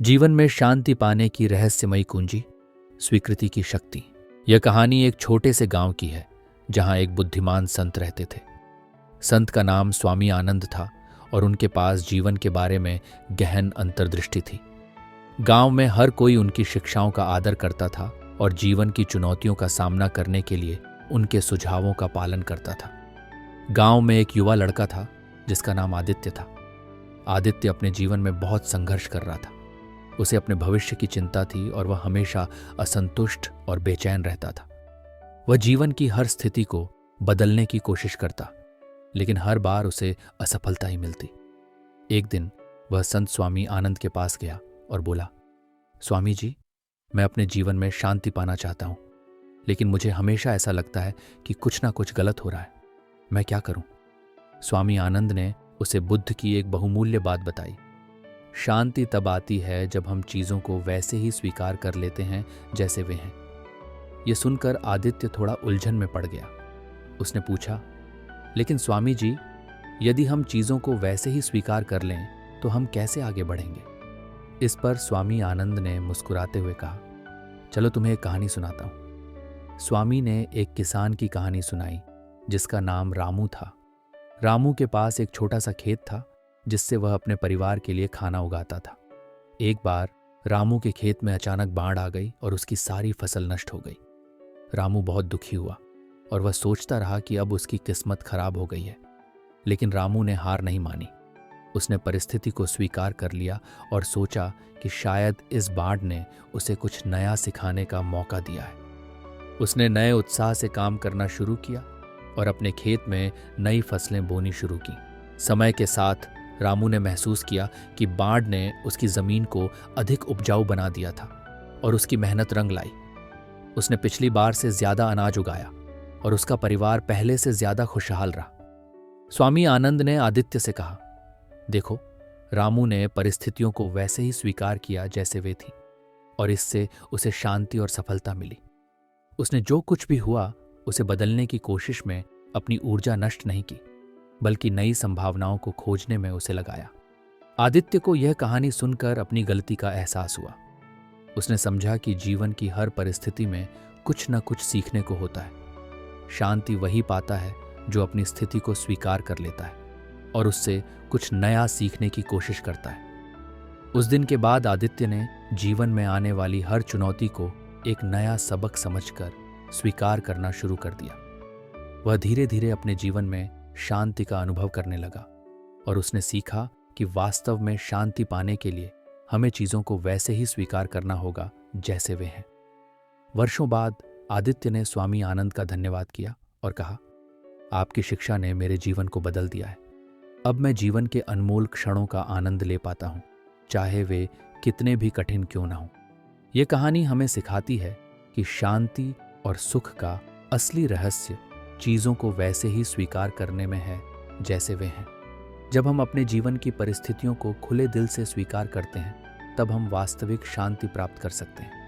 जीवन में शांति पाने की रहस्यमयी कुंजी, स्वीकृति की शक्ति। यह कहानी एक छोटे से गांव की है जहां एक बुद्धिमान संत रहते थे। संत का नाम स्वामी आनंद था और उनके पास जीवन के बारे में गहन अंतर्दृष्टि थी। गांव में हर कोई उनकी शिक्षाओं का आदर करता था और जीवन की चुनौतियों का सामना करने के लिए उनके सुझावों का पालन करता था। गांव में एक युवा लड़का था जिसका नाम आदित्य था। आदित्य अपने जीवन में बहुत संघर्ष कर रहा था। उसे अपने भविष्य की चिंता थी और वह हमेशा असंतुष्ट और बेचैन रहता था। वह जीवन की हर स्थिति को बदलने की कोशिश करता, लेकिन हर बार उसे असफलता ही मिलती। एक दिन वह संत स्वामी आनंद के पास गया और बोला, स्वामी जी, मैं अपने जीवन में शांति पाना चाहता हूं, लेकिन मुझे हमेशा ऐसा लगता है कि कुछ ना कुछ गलत हो रहा है। मैं क्या करूं? स्वामी आनंद ने उसे बुद्ध की एक बहुमूल्य बात बताई। शांति तब आती है जब हम चीजों को वैसे ही स्वीकार कर लेते हैं जैसे वे हैं। यह सुनकर आदित्य थोड़ा उलझन में पड़ गया। उसने पूछा, लेकिन स्वामी जी, यदि हम चीजों को वैसे ही स्वीकार कर लें तो हम कैसे आगे बढ़ेंगे? इस पर स्वामी आनंद ने मुस्कुराते हुए कहा, चलो तुम्हें एक कहानी सुनाता हूं। स्वामी ने एक किसान की कहानी सुनाई जिसका नाम रामू था। रामू के पास एक छोटा सा खेत था जिससे वह अपने परिवार के लिए खाना उगाता था। एक बार रामू के खेत में अचानक बाढ़ आ गई और उसकी सारी फसल नष्ट हो गई। रामू बहुत दुखी हुआ और वह सोचता रहा कि अब उसकी किस्मत खराब हो गई है। लेकिन रामू ने हार नहीं मानी। उसने परिस्थिति को स्वीकार कर लिया और सोचा कि शायद इस बाढ़ ने उसे कुछ नया सिखाने का मौका दिया है। उसने नए उत्साह से काम करना शुरू किया और अपने खेत में नई फसलें बोनी शुरू की। समय के साथ रामू ने महसूस किया कि बाढ़ ने उसकी जमीन को अधिक उपजाऊ बना दिया था और उसकी मेहनत रंग लाई। उसने पिछली बार से ज्यादा अनाज उगाया और उसका परिवार पहले से ज्यादा खुशहाल रहा। स्वामी आनंद ने आदित्य से कहा, देखो, रामू ने परिस्थितियों को वैसे ही स्वीकार किया जैसे वे थी और इससे उसे शांति और सफलता मिली। उसने जो कुछ भी हुआ उसे बदलने की कोशिश में अपनी ऊर्जा नष्ट नहीं की, बल्कि नई संभावनाओं को खोजने में उसे लगाया। आदित्य को यह कहानी सुनकर अपनी गलती का एहसास हुआ। उसने समझा कि जीवन की हर परिस्थिति में कुछ न कुछ सीखने को होता है। शांति वही पाता है जो अपनी स्थिति को स्वीकार कर लेता है और उससे कुछ नया सीखने की कोशिश करता है। उस दिन के बाद आदित्य ने जीवन में आने वाली हर चुनौती को एक नया सबक समझकर स्वीकार करना शुरू कर दिया। वह धीरे धीरे अपने जीवन में शांति का अनुभव करने लगा और उसने सीखा कि वास्तव में शांति पाने के लिए हमें चीजों को वैसे ही स्वीकार करना होगा जैसे वे हैं। वर्षों बाद आदित्य ने स्वामी आनंद का धन्यवाद किया और कहा, आपकी शिक्षा ने मेरे जीवन को बदल दिया है। अब मैं जीवन के अनमोल क्षणों का आनंद ले पाता हूं, चाहे वे कितने भी कठिन क्यों ना हों। यह कहानी हमें सिखाती है कि शांति और सुख का असली रहस्य चीजों को वैसे ही स्वीकार करने में है जैसे वे हैं। जब हम अपने जीवन की परिस्थितियों को खुले दिल से स्वीकार करते हैं, तब हम वास्तविक शांति प्राप्त कर सकते हैं।